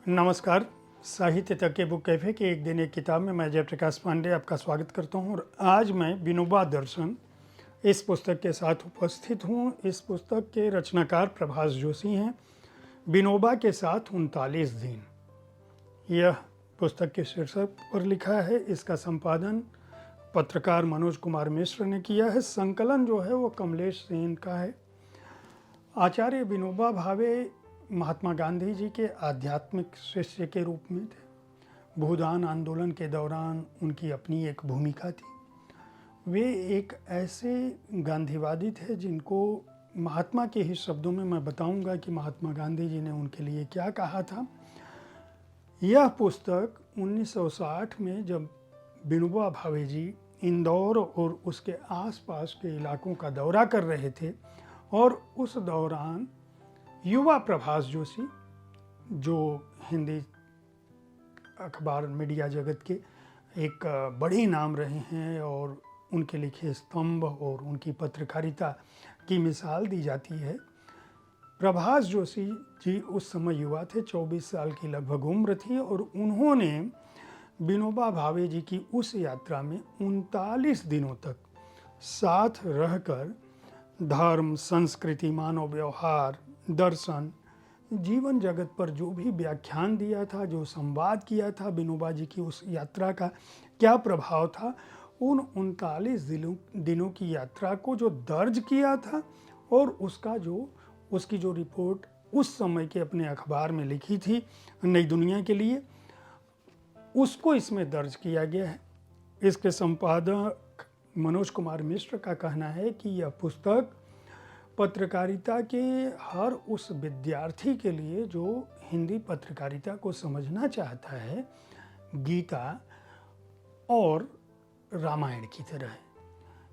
नमस्कार। साहित्य तक के बुक कैफ़े के एक दिन एक किताब में मैं जयप्रकाश पांडे आपका स्वागत करता हूं और आज मैं विनोबा दर्शन इस पुस्तक के साथ उपस्थित हूं। इस पुस्तक के रचनाकार प्रभास जोशी हैं। विनोबा के साथ 39 दिन, यह पुस्तक के शीर्षक पर लिखा है। इसका संपादन पत्रकार मनोज कुमार मिश्र ने किया है। संकलन जो है वो कमलेश सेन का है। आचार्य विनोबा भावे महात्मा गांधी जी के आध्यात्मिक शिष्य के रूप में थे। भूदान आंदोलन के दौरान उनकी अपनी एक भूमिका थी। वे एक ऐसे गांधीवादी थे जिनको महात्मा के ही शब्दों में मैं बताऊंगा कि महात्मा गांधी जी ने उनके लिए क्या कहा था। यह पुस्तक 1960 में जब विनोबा भावे जी इंदौर और उसके आसपास के इलाकों का दौरा कर रहे थे और उस दौरान युवा प्रभास जोशी, जो हिंदी अखबार मीडिया जगत के एक बड़े नाम रहे हैं और उनके लिखे स्तंभ और उनकी पत्रकारिता की मिसाल दी जाती है। प्रभास जोशी जी उस समय युवा थे, 24 साल की लगभग उम्र थी और उन्होंने विनोबा भावे जी की उस यात्रा में 39 दिनों तक साथ रहकर धर्म, संस्कृति, मानव व्यवहार, दर्शन, जीवन जगत पर जो भी व्याख्यान दिया था, जो संवाद किया था, विनोबा जी की उस यात्रा का क्या प्रभाव था, उन 39 दिनों की यात्रा को जो दर्ज किया था और उसकी जो रिपोर्ट उस समय के अपने अखबार में लिखी थी नई दुनिया के लिए, उसको इसमें दर्ज किया गया है। इसके संपादक मनोज कुमार मिश्र का कहना है कि यह पुस्तक पत्रकारिता के हर उस विद्यार्थी के लिए जो हिंदी पत्रकारिता को समझना चाहता है, गीता और रामायण की तरह है।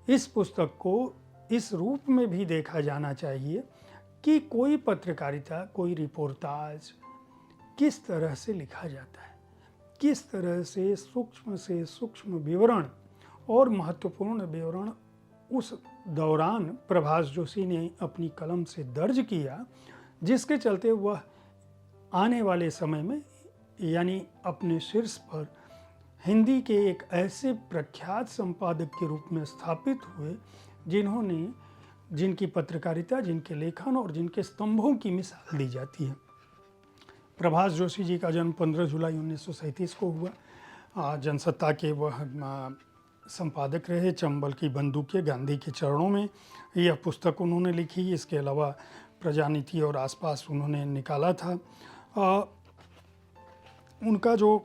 इस पुस्तक को इस रूप में भी देखा जाना चाहिए कि कोई पत्रकारिता, कोई रिपोर्टाज किस तरह से लिखा जाता है, किस तरह से सूक्ष्म विवरण और महत्वपूर्ण विवरण उस दौरान प्रभास जोशी ने अपनी कलम से दर्ज किया, जिसके चलते वह आने वाले समय में यानी अपने शीर्ष पर हिंदी के एक ऐसे प्रख्यात संपादक के रूप में स्थापित हुए जिनकी पत्रकारिता, जिनके लेखन और जिनके स्तंभों की मिसाल दी जाती है। प्रभास जोशी जी का जन्म 15 जुलाई 1937 को हुआ। जनसत्ता के वह संपादक रहे। चंबल की बंदूकें, गांधी के चरणों में, यह पुस्तक उन्होंने लिखी। इसके अलावा प्रजानीति और आसपास उन्होंने निकाला था। उनका जो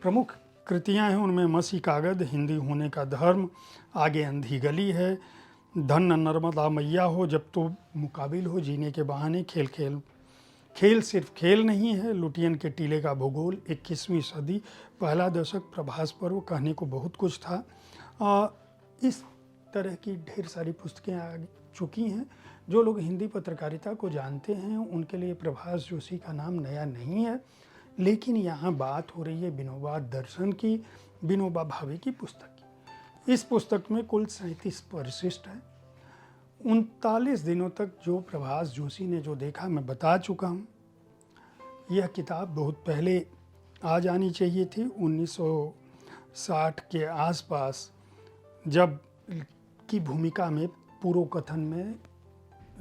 प्रमुख कृतियां हैं उनमें मसी कागज, हिंदी होने का धर्म, आगे अंधी गली है, धन नर्मदा मैया हो, जब तो मुकाबिल हो, जीने के बहाने, खेल सिर्फ खेल नहीं है, लुटियन के टीले का भूगोल, 21वीं सदी, पहला दशक, प्रभास पर्व, कहने को बहुत कुछ था। इस तरह की ढेर सारी पुस्तकें आ चुकी हैं। जो लोग हिंदी पत्रकारिता को जानते हैं उनके लिए प्रभास जोशी का नाम नया नहीं है, लेकिन यहाँ बात हो रही है विनोबा दर्शन की, विनोबा भावे की पुस्तक की। इस पुस्तक में कुल 37 परिशिष्ट है। 39 दिनों तक जो प्रभास जोशी ने जो देखा मैं बता चुका हूँ। यह किताब बहुत पहले आ जानी चाहिए थी। 1960 के आसपास जब की भूमिका में पूर्व कथन में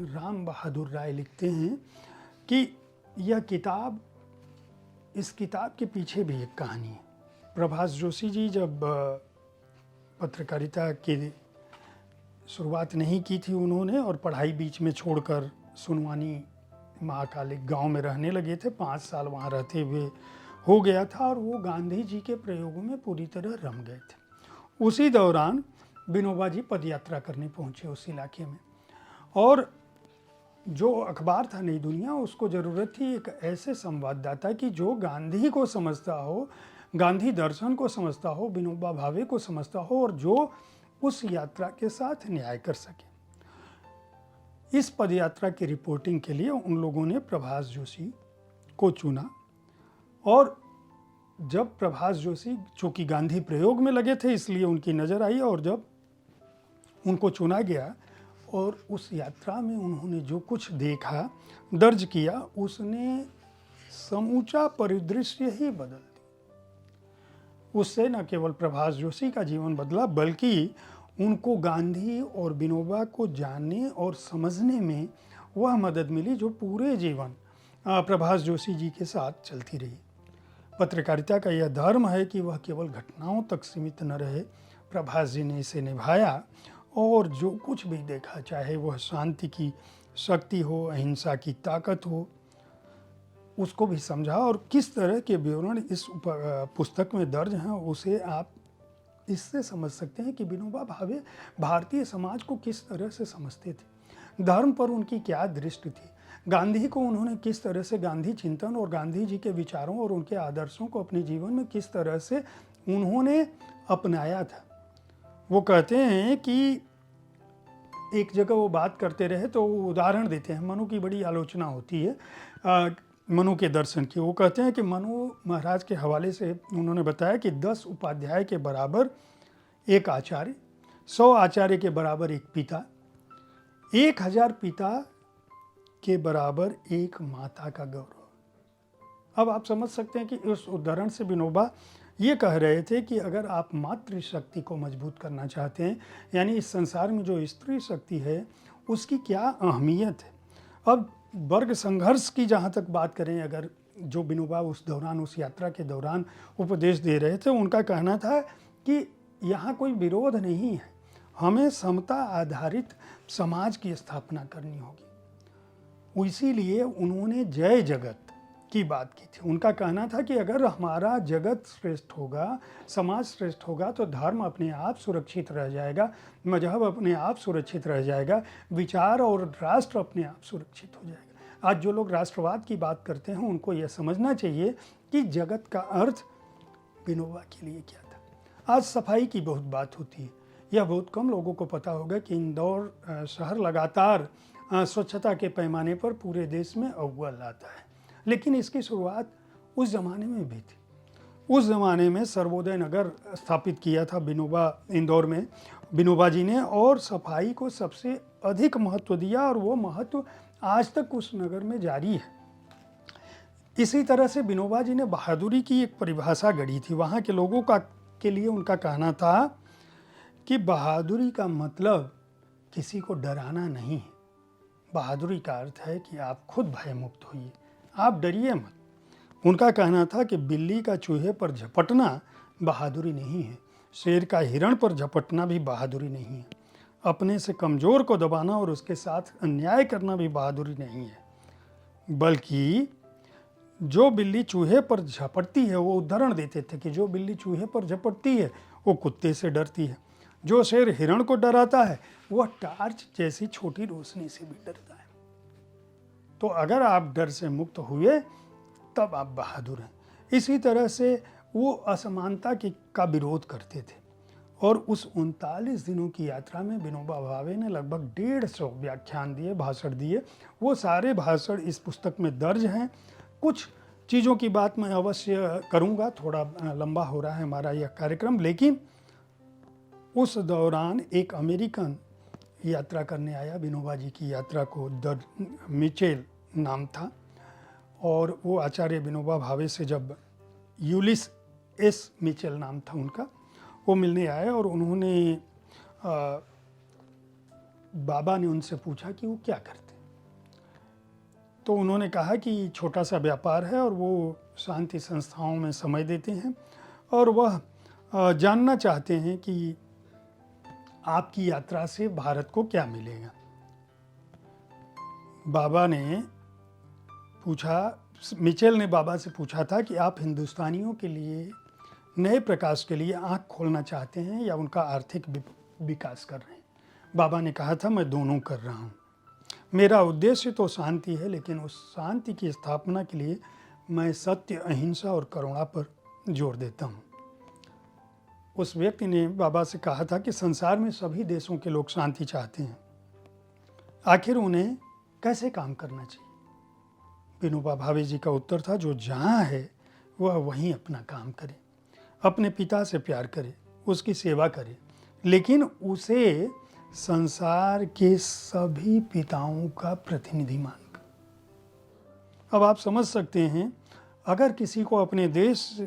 राम बहादुर राय लिखते हैं कि इस किताब के पीछे भी एक कहानी है। प्रभास जोशी जी जब पत्रकारिता की शुरुआत नहीं की थी उन्होंने, और पढ़ाई बीच में छोड़कर सुनवानी महाकालिक गांव में रहने लगे थे। 5 साल वहाँ रहते हुए हो गया था और वो गांधी जी के प्रयोगों में पूरी तरह रम गए थे। उसी दौरान विनोबा जी पदयात्रा करने पहुँचे उस इलाके में, और जो अखबार था नई दुनिया, उसको ज़रूरत थी एक ऐसे संवाददाता की जो गांधी को समझता हो, गांधी दर्शन को समझता हो, विनोबा भावे को समझता हो और जो उस यात्रा के साथ न्याय कर सके। इस पदयात्रा की रिपोर्टिंग के लिए उन लोगों ने प्रभास जोशी को चुना, और जब प्रभास जोशी चूँकि गांधी प्रयोग में लगे थे इसलिए उनकी नज़र आई, और जब उनको चुना गया और उस यात्रा में उन्होंने जो कुछ देखा, दर्ज किया, उसने समूचा परिदृश्य ही बदल दी। उससे न केवल प्रभास जोशी का जीवन बदला, बल्कि उनको गांधी और विनोबा को जानने और समझने में वह मदद मिली जो पूरे जीवन प्रभास जोशी जी के साथ चलती रही। पत्रकारिता का यह धर्म है कि वह केवल घटनाओं तक सीमित न रहे। प्रभास जी ने इसे निभाया और जो कुछ भी देखा, चाहे वह शांति की शक्ति हो, अहिंसा की ताकत हो, उसको भी समझा। और किस तरह के विवरण इस पुस्तक में दर्ज हैं, उसे आप इससे समझ सकते हैं कि विनोबा भावे भारतीय समाज को किस तरह से समझते थे, धर्म पर उनकी क्या दृष्टि थी, गांधी को उन्होंने किस तरह से गांधी चिंतन और गांधी जी के विचारों और उनके आदर्शों को अपने जीवन में किस तरह से उन्होंने अपनाया था। वो कहते हैं कि एक जगह वो बात करते रहे तो वो उदाहरण देते हैं। मनु की बड़ी आलोचना होती है मनु के दर्शन की। वो कहते हैं कि मनु महाराज के हवाले से उन्होंने बताया कि 10 उपाध्याय के बराबर एक आचार्य, 100 आचार्य के बराबर एक पिता, 1000 पिता के बराबर एक माता का गौरव। अब आप समझ सकते हैं कि उस उदाहरण से विनोबा ये कह रहे थे कि अगर आप मातृशक्ति को मजबूत करना चाहते हैं, यानी इस संसार में जो स्त्री शक्ति है उसकी क्या अहमियत है। अब वर्ग संघर्ष की जहाँ तक बात करें, अगर जो विनोबा उस दौरान, उस यात्रा के दौरान उपदेश दे रहे थे, उनका कहना था कि यहाँ कोई विरोध नहीं है, हमें समता आधारित समाज की स्थापना करनी होगी। इसीलिए उन्होंने जय जगत की बात की थी। उनका कहना था कि अगर हमारा जगत श्रेष्ठ होगा, समाज श्रेष्ठ होगा, तो धर्म अपने आप सुरक्षित रह जाएगा, मजहब अपने आप सुरक्षित रह जाएगा, विचार और राष्ट्र अपने आप सुरक्षित हो जाएगा। आज जो लोग राष्ट्रवाद की बात करते हैं, उनको यह समझना चाहिए कि जगत का अर्थ विनोबा के लिए क्या था। आज सफाई की बहुत बात होती है, यह बहुत कम लोगों को पता होगा कि इंदौर शहर लगातार स्वच्छता के पैमाने पर पूरे देश में अव्वल आता है। लेकिन इसकी शुरुआत उस ज़माने में भी थी। उस ज़माने में सर्वोदय नगर स्थापित किया था विनोबा, इंदौर में विनोबा जी ने, और सफाई को सबसे अधिक महत्व दिया, और वो महत्व आज तक उस नगर में जारी है। इसी तरह से विनोबा जी ने बहादुरी की एक परिभाषा गढ़ी थी। वहाँ के लोगों का के लिए उनका कहना था कि बहादुरी का मतलब किसी को डराना नहीं है। बहादुरी का अर्थ है कि आप खुद भयमुक्त होइए, आप डरिए मत। उनका कहना था कि बिल्ली का चूहे पर झपटना बहादुरी नहीं है, शेर का हिरण पर झपटना भी बहादुरी नहीं है, अपने से कमज़ोर को दबाना और उसके साथ अन्याय करना भी बहादुरी नहीं है, बल्कि जो बिल्ली चूहे पर झपटती है, वो उदाहरण देते थे कि जो बिल्ली चूहे पर झपटती है वो कुत्ते से डरती है, जो शेर हिरण को डराता है वह टार्च जैसी छोटी रोशनी से भी डरता है। तो अगर आप डर से मुक्त हुए तब आप बहादुर हैं। इसी तरह से वो असमानता का विरोध करते थे, और उस 39 दिनों की यात्रा में विनोबा भावे ने लगभग 150 व्याख्यान दिए, भाषण दिए। वो सारे भाषण इस पुस्तक में दर्ज हैं। कुछ चीज़ों की बात मैं अवश्य करूँगा, थोड़ा लंबा हो रहा है हमारा यह कार्यक्रम, लेकिन उस दौरान एक अमेरिकन यात्रा करने आया विनोबा जी की यात्रा को, द मिचेल नाम था, और वो आचार्य विनोबा भावे से जब यूलिस एस मिचेल नाम था उनका, वो मिलने आए, और उन्होंने बाबा ने उनसे पूछा कि वो क्या करते। तो उन्होंने कहा कि छोटा सा व्यापार है और वो शांति संस्थाओं में समय देते हैं, और वह जानना चाहते हैं कि आपकी यात्रा से भारत को क्या मिलेगा। बाबा ने पूछा, मिचेल ने बाबा से पूछा था कि आप हिंदुस्तानियों के लिए नए प्रकाश के लिए आँख खोलना चाहते हैं या उनका आर्थिक विकास कर रहे हैं। बाबा ने कहा था, मैं दोनों कर रहा हूँ। मेरा उद्देश्य तो शांति है, लेकिन उस शांति की स्थापना के लिए मैं सत्य, अहिंसा और करुणा पर जोर देता हूँ। उस व्यक्ति ने बाबा से कहा था कि संसार में सभी देशों के लोग शांति चाहते हैं, आखिर उन्हें कैसे काम करना चाहिए। विनोबा भावे जी का उत्तर था, जो जहाँ है वह वहीं अपना काम करे, अपने पिता से प्यार करे, उसकी सेवा करे, लेकिन उसे संसार के सभी पिताओं का प्रतिनिधि मानकर। अब आप समझ सकते हैं अगर किसी को अपने देश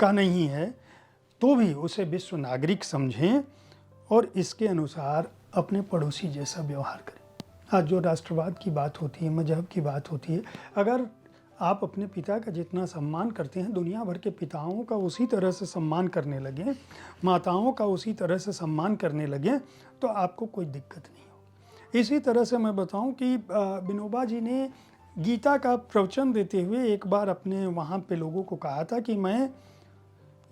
का नहीं है तो भी उसे विश्व नागरिक समझें और इसके अनुसार अपने पड़ोसी जैसा व्यवहार करें। आज जो राष्ट्रवाद की बात होती है, मजहब की बात होती है, अगर आप अपने पिता का जितना सम्मान करते हैं, दुनिया भर के पिताओं का उसी तरह से सम्मान करने लगें, माताओं का उसी तरह से सम्मान करने लगें, तो आपको कोई दिक्कत नहीं हो। इसी तरह से मैं बताऊं कि विनोबा जी ने गीता का प्रवचन देते हुए एक बार अपने वहाँ पे लोगों को कहा था कि मैं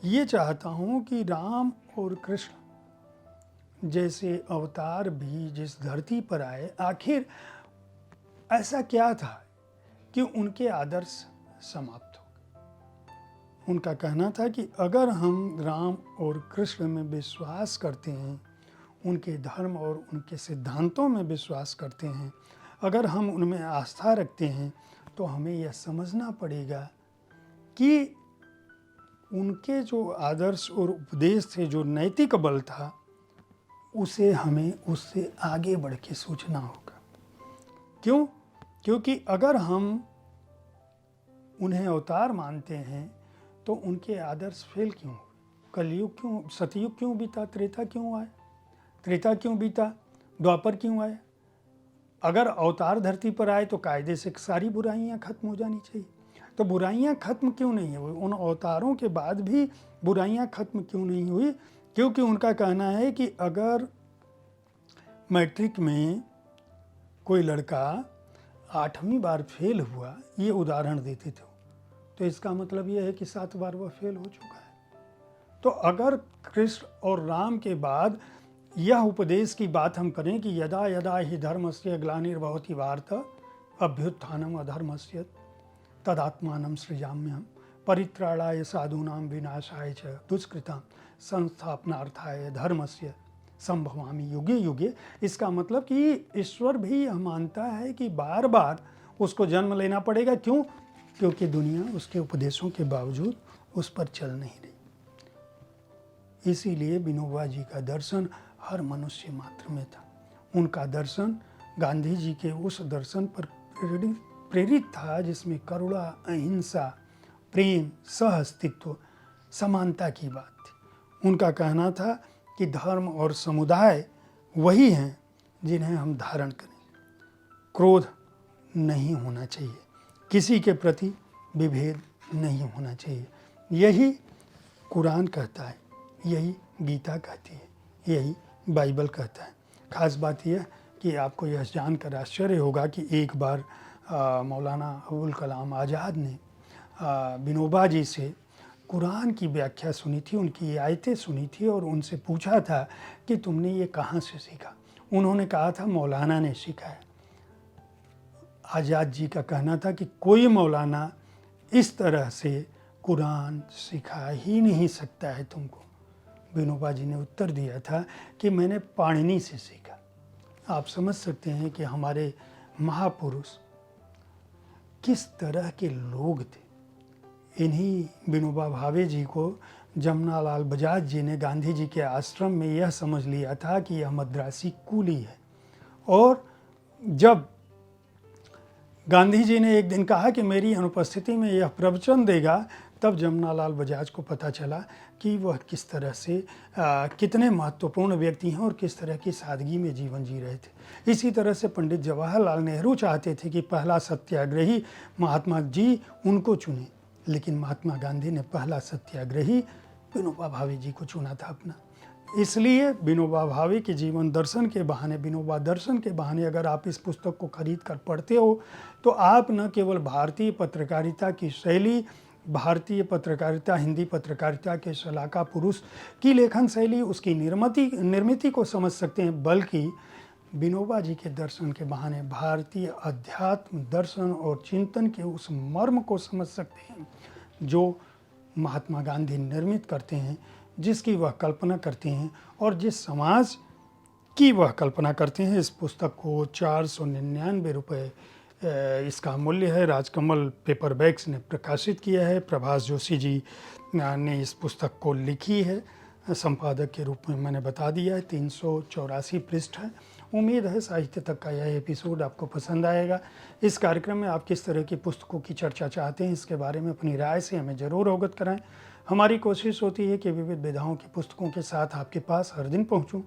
ये चाहता हूँ कि राम और कृष्ण जैसे अवतार भी जिस धरती पर आए, आखिर ऐसा क्या था कि उनके आदर्श समाप्त हो गए। उनका कहना था कि अगर हम राम और कृष्ण में विश्वास करते हैं, उनके धर्म और उनके सिद्धांतों में विश्वास करते हैं, अगर हम उनमें आस्था रखते हैं, तो हमें यह समझना पड़ेगा कि उनके जो आदर्श और उपदेश थे, जो नैतिक बल था, उसे हमें उससे आगे बढ़ के सोचना होगा। क्यों? क्योंकि अगर हम उन्हें अवतार मानते हैं तो उनके आदर्श फेल क्यों हुए? कलयुग क्यों, सतयुग क्यों बीता, त्रेता क्यों आया, त्रेता क्यों बीता, द्वापर क्यों आया? अगर अवतार धरती पर आए तो कायदे से सारी बुराइयां खत्म हो जानी चाहिए। तो बुराइयां खत्म क्यों नहीं हुई? उन अवतारों के बाद भी बुराइयां खत्म क्यों नहीं हुई? क्योंकि उनका कहना है कि अगर मैट्रिक में कोई लड़का 8वीं बार फेल हुआ, ये उदाहरण देते थे, तो इसका मतलब यह है कि 7 बार वह फेल हो चुका है। तो अगर कृष्ण और राम के बाद यह उपदेश की बात हम करें कि यदा यदा हि धर्मस्य ग्लानिर्भवति भारत अभ्युत्थानम अधर्मस्य तदात्मानं सृजाम्यहम् परित्राणाय साधूनां विनाशाय च दुष्कृतां संस्थापनार्थाय धर्मस्य संभवामि युगे युगे। इसका मतलब कि ईश्वर भी यह मानता है कि बार बार उसको जन्म लेना पड़ेगा। क्यों? क्योंकि दुनिया उसके उपदेशों के बावजूद उस पर चल नहीं रही। इसीलिए विनोबा जी का दर्शन हर मनुष्य मात्र में था। उनका दर्शन गांधी जी के उस दर्शन पर प्रेरित था जिसमें करुणा, अहिंसा, प्रेम, सहअस्तित्व, समानता की बात थी। उनका कहना था कि धर्म और समुदाय वही हैं जिन्हें हम धारण करें। क्रोध नहीं होना चाहिए, किसी के प्रति विभेद नहीं होना चाहिए। यही कुरान कहता है, यही गीता कहती है, यही बाइबल कहता है। खास बात यह कि आपको यह जानकर आश्चर्य होगा कि एक बार मौलाना अबुल कलाम आज़ाद ने विनोबा जी से कुरान की व्याख्या सुनी थी, उनकी आयतें सुनी थी और उनसे पूछा था कि तुमने ये कहाँ से सीखा? उन्होंने कहा था मौलाना ने सिखाया। आज़ाद जी का कहना था कि कोई मौलाना इस तरह से कुरान सिखा ही नहीं सकता है तुमको। विनोबा जी ने उत्तर दिया था कि मैंने पाणिनि से सीखा। आप समझ सकते हैं कि हमारे महापुरुष किस तरह के लोग थे। इन्हीं विनोबा भावे जी को जमनालाल बजाज जी ने गांधी जी के आश्रम में यह समझ लिया था कि यह मद्रासी कूली है। और जब गांधी जी ने एक दिन कहा कि मेरी अनुपस्थिति में यह प्रवचन देगा, तब जमनालाल बजाज को पता चला कि वह किस तरह से कितने महत्वपूर्ण व्यक्ति हैं और किस तरह की सादगी में जीवन जी रहे थे। इसी तरह से पंडित जवाहरलाल नेहरू चाहते थे कि पहला सत्याग्रही महात्मा जी उनको चुने, लेकिन महात्मा गांधी ने पहला सत्याग्रही विनोबा भावे जी को चुना था अपना। इसलिए विनोबा भावे के जीवन दर्शन के बहाने, विनोबा दर्शन के बहाने अगर आप इस पुस्तक को खरीद कर पढ़ते हो तो आप न केवल भारतीय पत्रकारिता की शैली, भारतीय पत्रकारिता, हिंदी पत्रकारिता के शलाका पुरुष की लेखन शैली, उसकी निर्मिति को समझ सकते हैं, बल्कि विनोबा जी के दर्शन के बहाने भारतीय अध्यात्म दर्शन और चिंतन के उस मर्म को समझ सकते हैं जो महात्मा गांधी निर्मित करते हैं, जिसकी वह कल्पना करते हैं और जिस समाज की वह कल्पना करते हैं। इस पुस्तक को 499 रुपये इसका मूल्य है। राजकमल पेपरबैक्स ने प्रकाशित किया है। प्रभास जोशी जी ने इस पुस्तक को लिखी है। संपादक के रूप में मैंने बता दिया है। 384 पृष्ठ है। उम्मीद है साहित्य तक का यह एपिसोड आपको पसंद आएगा। इस कार्यक्रम में आप किस तरह की पुस्तकों की चर्चा चाहते हैं, इसके बारे में अपनी राय से हमें ज़रूर अवगत कराएं। हमारी कोशिश होती है कि विविध विधाओं की पुस्तकों के साथ आपके पास हर दिन पहुंचूं,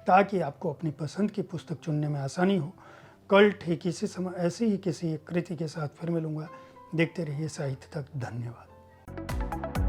ताकि आपको अपनी पसंद की पुस्तक चुनने में आसानी हो। कल ठीक इसी समय ऐसी ही किसी एक कृति के साथ फिर मिलूंगा। देखते रहिए साहित्य तक। धन्यवाद।